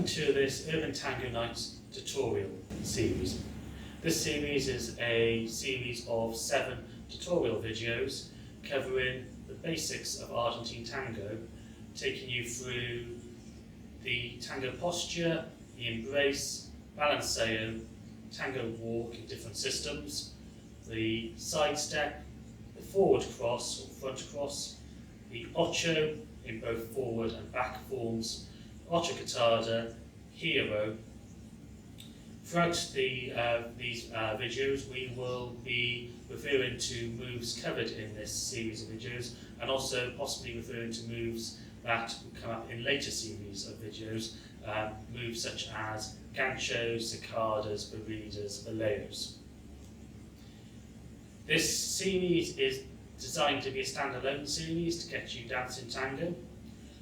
to this Urban Tango Nights tutorial series. This series is a series of 7 tutorial videos covering the basics of Argentine Tango, taking you through the tango posture, the embrace, balanceo, tango walk in different systems, the side step, the forward cross or front cross, the Ocho in both forward and back forms, Ocho cortado, giro. Throughout these videos we will be referring to moves covered in this series of videos and also possibly referring to moves that will come up in later series of videos, moves such as ganchos, cicadas, barridas, valeos. This series is designed to be a standalone series to get you dancing tango.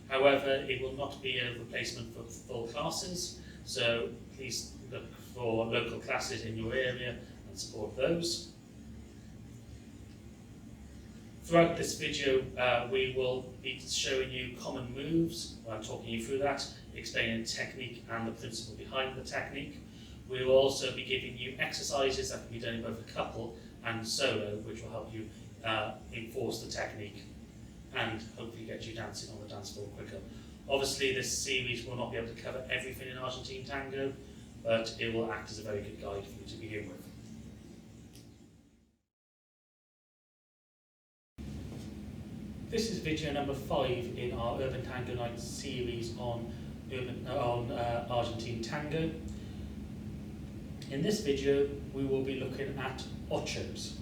However, it will not be a replacement for full classes, so please look for local classes in your area and support those. Throughout this video, we will be showing you common moves. I'm talking you through that, explaining the technique and the principle behind the technique. We will also be giving you exercises that can be done in both a couple and solo, which will help you enforce the technique and hopefully get you dancing on the dance floor quicker. Obviously, this series will not be able to cover everything in Argentine Tango, but it will act as a very good guide for you to begin with. This is video number 5 in our Urban Tango Nights series on Argentine Tango. In this video, we will be looking at Ochos.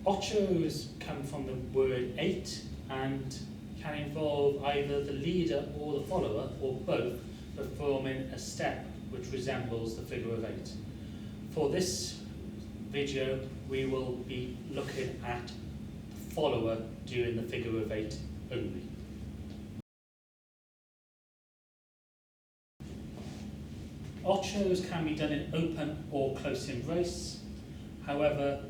Ochos come from the word 8 and can involve either the leader or the follower, or both, performing a step which resembles the figure of 8. For this video, we will be looking at the follower doing the figure of 8 only. Ochos can be done in open or close embrace. However,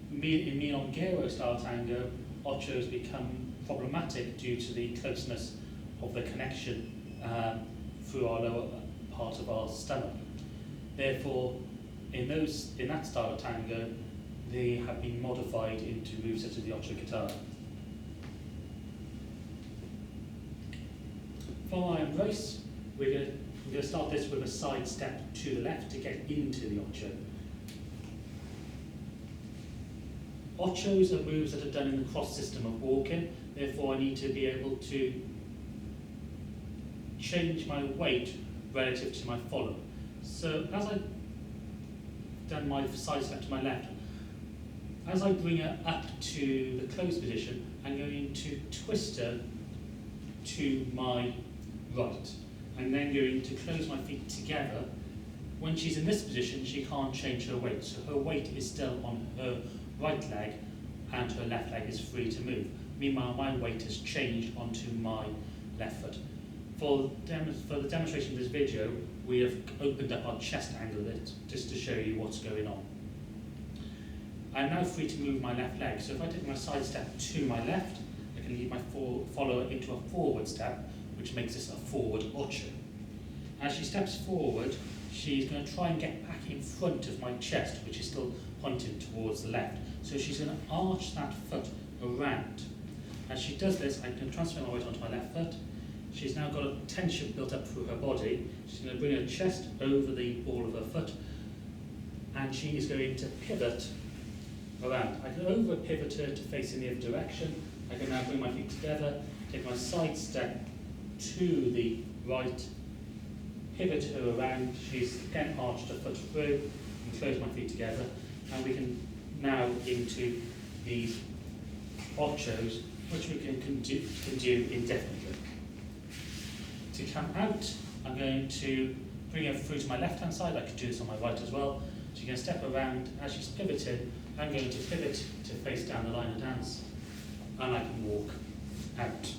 in milonguero style tango, Ochos become problematic due to the closeness of the connection through our lower part of our stomach. Therefore, in that style of tango, they have been modified into moves such as the Ocho cortado. For our embrace, we're going to start this with a side step to the left to get into the Ocho. Ochos are moves that are done in the cross system of walking, therefore I need to be able to change my weight relative to my follow. So as I've done my side step to my left, as I bring her up to the closed position, I'm going to twist her to my right. I'm then going to close my feet together. When she's in this position, she can't change her weight, so her weight is still on her right leg and her left leg is free to move. Meanwhile, my weight has changed onto my left foot. For the demonstration of this video, we have opened up our chest angle a bit just to show you what's going on. I'm now free to move my left leg, so if I take my side step to my left, I can lead my follower into a forward step, which makes this a forward Ocho. As she steps forward, she's going to try and get back in front of my chest, which is still pointing towards the left. So she's going to arch that foot around. As she does this, I can transfer my weight onto my left foot. She's now got a tension built up through her body. She's going to bring her chest over the ball of her foot, and she is going to pivot around. I can over pivot her to face in the other direction. I can now bring my feet together, take my side step to the right, pivot her around. She's again arched her foot through, and close my feet together, and we can now into these Ochos, which we can do indefinitely. To come out, I'm going to bring her through to my left-hand side. I could do this on my right as well. She's going to step around. As she's pivoted, I'm going to pivot to face down the line of dance, and I can walk out.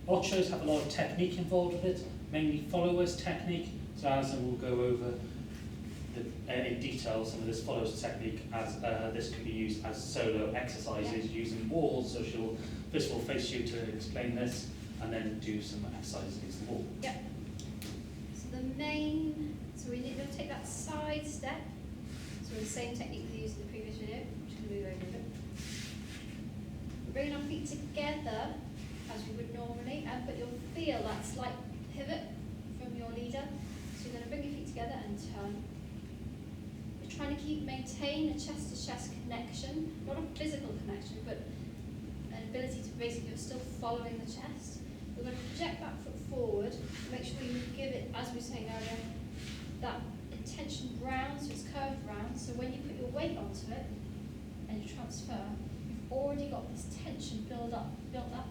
Ochos have a lot of technique involved with it, mainly followers technique, so Alison will go over in detail some of this follows technique, as this can be used as solo exercises using walls. So she'll first of all face you to explain this, and then do some exercises against the wall. Yep. So the main, so we need to take that side step. So the same technique we used in the previous video. I'm just going to move over a bit. We're bringing our feet together as we would normally, but you'll feel that slight pivot from your leader. So you're going to bring your feet together and turn. You're trying to maintain a chest-to-chest connection, not a physical connection, but an ability to basically, you're still following the chest. We're going to project that foot forward, make sure you give it, as we were saying earlier, that intention round, so it's curved round, so when you put your weight onto it and you transfer, you've already got this tension built up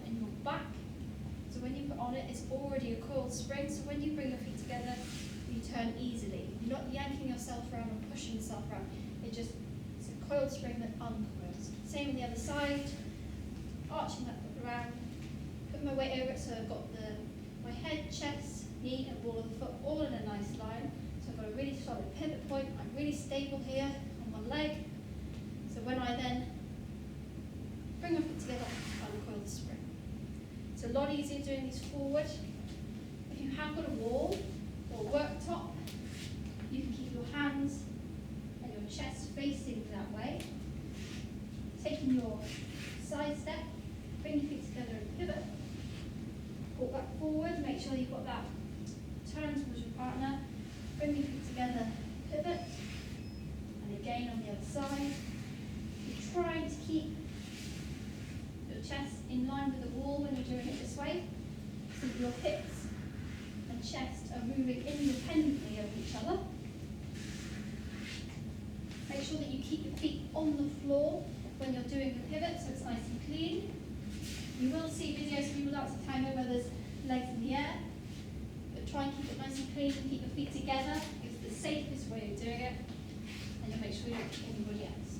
in your back. So when you put on it, it's already a coiled spring, so when you bring your feet together, you turn easily. You're not yanking yourself around or pushing yourself around. It's a coiled spring that uncoils. Same on the other side, arching that foot around, putting my weight over it so I've got my head, chest, knee and ball of the foot all in a nice line. So I've got a really solid pivot point. I'm really stable here on one leg. So when I then bring my feet together, uncoil the spring. It's a lot easier doing these forward. If you have got a wall or worktop, you can keep your hands and your chest facing that way. Taking your side step, bring your feet together and pivot. Walk back forward, make sure you've got that turn towards your partner. Bring your feet together, pivot. And again on the other side. You're trying to keep your chest in line with the wall when you're doing it this way. So that your hips and chest are moving independently of each other. Make sure that you keep your feet on the floor when you're doing the pivot, so it's nice and clean. You will see videos of people dancing tango where there's legs in the air, but try and keep it nice and clean and keep your feet together. It's the safest way of doing it, and you'll make sure you don't kick anybody else.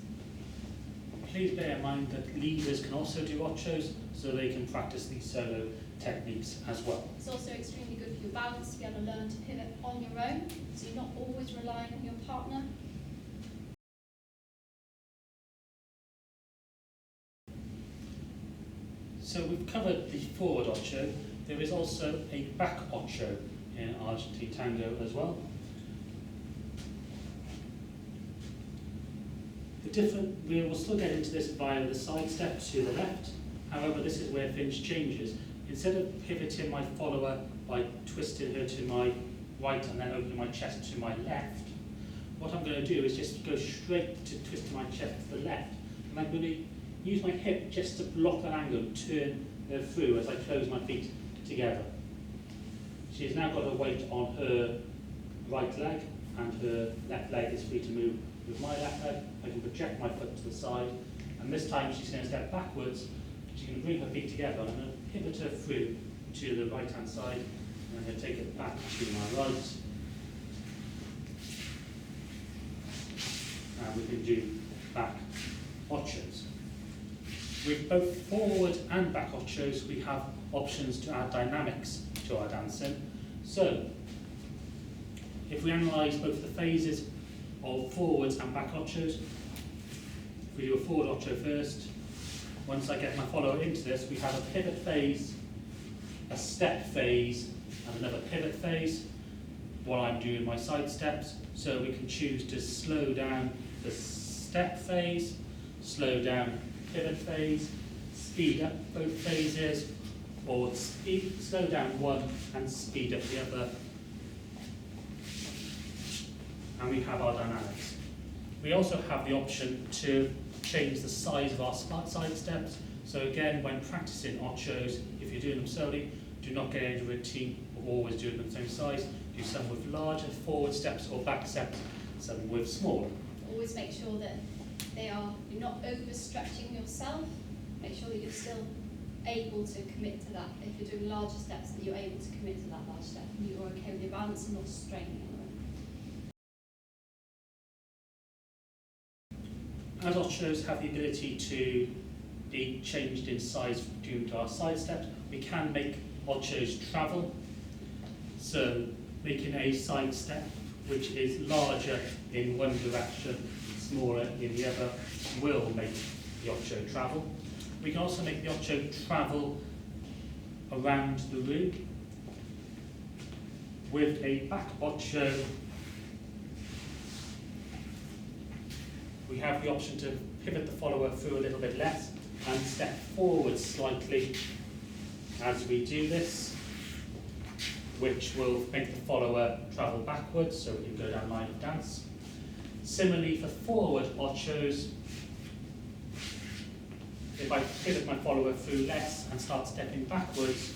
Please bear in mind that leaders can also do ochos, so they can practice these solo techniques as well. It's also extremely good for your balance to be able to learn to pivot on your own, so you're not always relying on your partner. So we've covered the forward ocho. There is also a back ocho in Argentine Tango as well. We will still get into this via the side step to the left. However, this is where things changes. Instead of pivoting my follower by twisting her to my right and then opening my chest to my left, what I'm going to do is just go straight to twisting my chest to the left. And I'm going to use my hip just to block that angle and turn her through as I close my feet together. She's now got her weight on her right leg, and her left leg is free to move with my left leg. I can project my foot to the side, and this time she's going to step backwards. She's going to bring her feet together, and I'm going to pivot her through to the right hand side, and I'm going to take it back to my right. And we can do back ochos. With both forward and back ochos, we have options to add dynamics to our dancing. So, if we analyse both the phases of forwards and back ochos, if we do a forward ocho first, once I get my follower into this, we have a pivot phase, a step phase, and another pivot phase while I'm doing my side steps. So we can choose to slow down the step phase, slow down pivot phase, speed up both phases, or slow down one and speed up the other. And we have our dynamics. We also have the option to change the size of our side steps. So again, when practicing ochos, if you're doing them slowly, do not get into a routine of always doing them the same size. Do some with larger forward steps or back steps, some with smaller. Always make sure that you're not overstretching yourself. Make sure that you're still able to commit to that. If you're doing larger steps, that you're able to commit to that large step and you're okay with your balance and not straining. As ochos have the ability to be changed in size due to our side steps, we can make ochos travel. So making a side step which is larger in one direction, smaller in the other, will make the Ocho travel. We can also make the Ocho travel around the room. With a back Ocho, we have the option to pivot the follower through a little bit less and step forward slightly as we do this, which will make the follower travel backwards so we can go down line of dance. Similarly for forward Ochos, if I pivot my follower through less and start stepping backwards,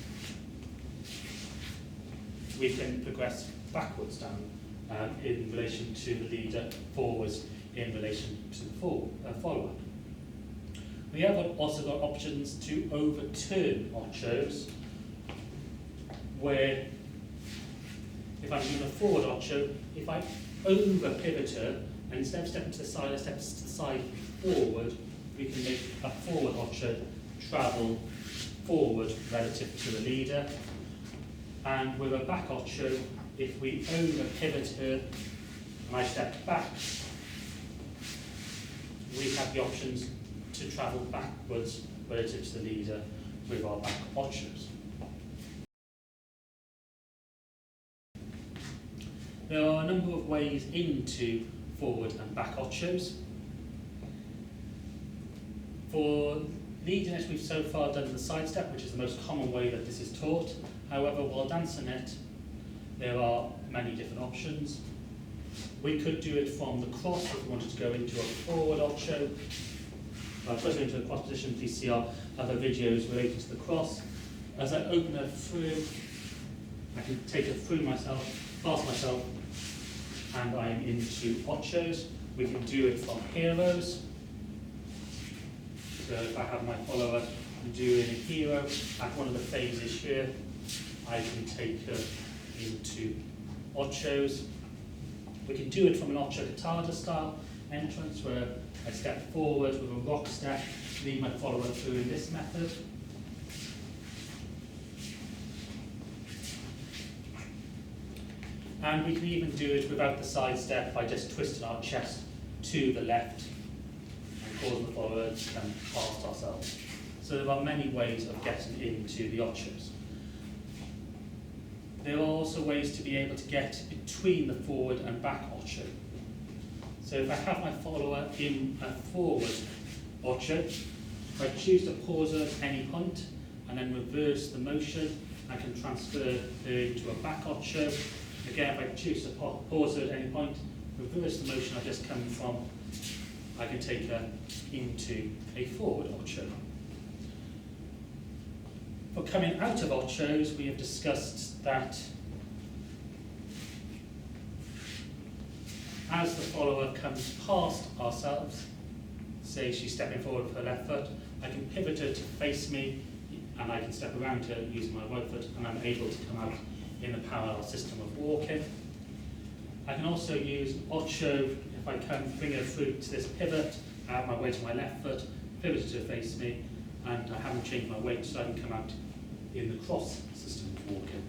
we can progress backwards down in relation to the leader, forwards in relation to the follower. We have also got options to overturn Ochos, where if I'm doing a forward Ocho, if I over pivot her, and instead of stepping to the side, I step to the side forward, we can make a forward Ocho travel forward relative to the leader. And with a back Ocho, if we over pivot her and I step back, we have the options to travel backwards relative to the leader with our back Ochos. There are a number of ways into forward and back Ochos. For leading it, we've so far done the side step, which is the most common way that this is taught. However, while dancing it, there are many different options. We could do it from the cross if we wanted to go into a forward Ocho. First into a cross position, please see our other videos related to the cross. As I open her through, I can take her through myself, past myself, and I am into Ochos. We can do it from heroes. So if I have my follower doing a hero at one of the phases here, I can take her into Ochos. We can do it from an Ocho cortado style entrance where I step forward with a rock step, lead my follower through in this method. And we can even do it without the side step by just twisting our chest to the left and causing the follower to come past ourselves. So there are many ways of getting into the Ochos. There are also ways to be able to get between the forward and back Ocho. So if I have my follower in a forward Ocho, if I choose to pause her at any point and then reverse the motion, I can transfer her into a back Ocho. Again, if I choose to pause her at any point, reverse the motion I've just come from, I can take her into a forward Ocho. For coming out of Ochos, we have discussed that as the follower comes past ourselves, say she's stepping forward with her left foot, I can pivot her to face me and I can step around her using my right foot and I'm able to come out in a parallel system of walking. I can also use Ocho if I can bring her through to this pivot, I have my weight on my left foot, pivot her to face me, and I haven't changed my weight so I can come out in the cross system of walking.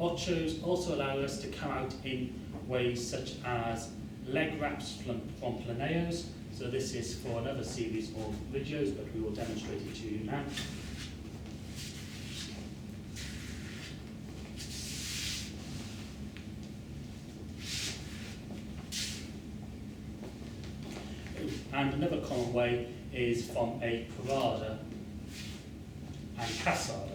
Ochos also allow us to come out in ways such as leg wraps from planeos. So this is for another series of videos, but we will demonstrate it to you now. And another common way is from a parada and passada.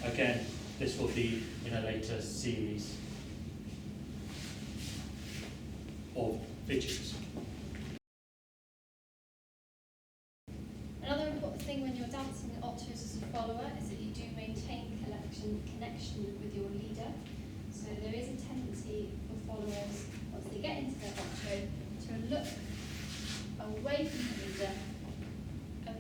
Again, this will be in a later series of videos. Another important thing when you're dancing Ochos as a follower is that you do maintain connection with your leader. So there is a tendency for followers, once they get into their Ocho, to look away from the leader.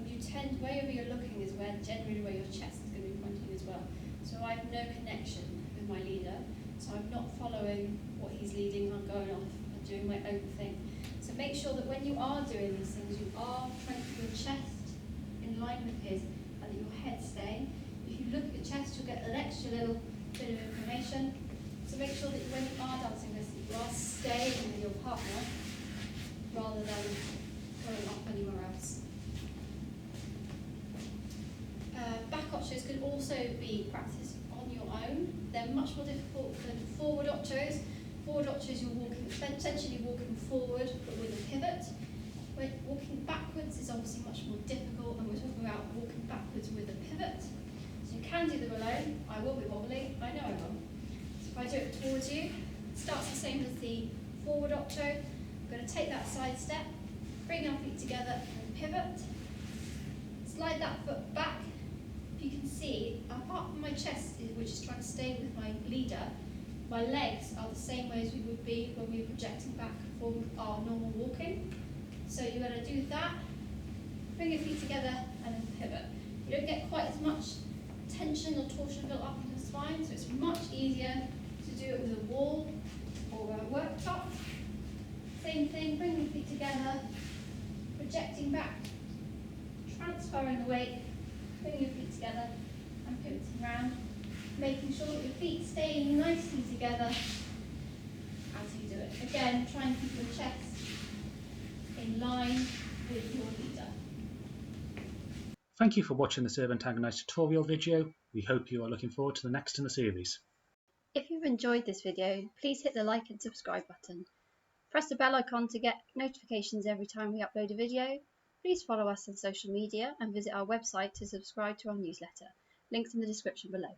You tend, wherever you're looking is where generally where your chest is going to be pointing as well. So I have no connection with my leader, so I'm not following what he's leading, I'm going off and doing my own thing. So make sure that when you are doing these things, you are trying to keep your chest in line with his and that your head's staying. If you look at your chest, you'll get an extra little bit of information. So make sure that when you are dancing this, you are staying with your partner rather than going off anywhere else. Back ochos can also be practiced on your own. They're much more difficult than forward ochos. Forward ochos, you're walking, essentially walking forward, but with a pivot. When walking backwards is obviously much more difficult, and we're talking about walking backwards with a pivot. So you can do them alone. I will be wobbly, I know I will. So if I do it towards you, it starts the same as the forward ocho. I'm going to take that side step, bring our feet together and pivot. Slide that foot back. If you can see, apart from my chest, which is trying to stay with my leader, my legs are the same way as we would be when we were projecting back from our normal walking. So you're going to do that, bring your feet together and then pivot. You don't get quite as much tension or torsion built up in the spine, so it's much easier to do it with a wall or a worktop. Same thing, bring your feet together, projecting back, transferring the weight, bring your feet together and pivoting around, making sure that your feet stay nicely together as you do it. Again, try and keep your chest in line with your leader. Thank you for watching this Urban Tango Nights tutorial video. We hope you are looking forward to the next in the series. If you've enjoyed this video, please hit the like and subscribe button. Press the bell icon to get notifications every time we upload a video. Please follow us on social media and visit our website to subscribe to our newsletter. Links in the description below.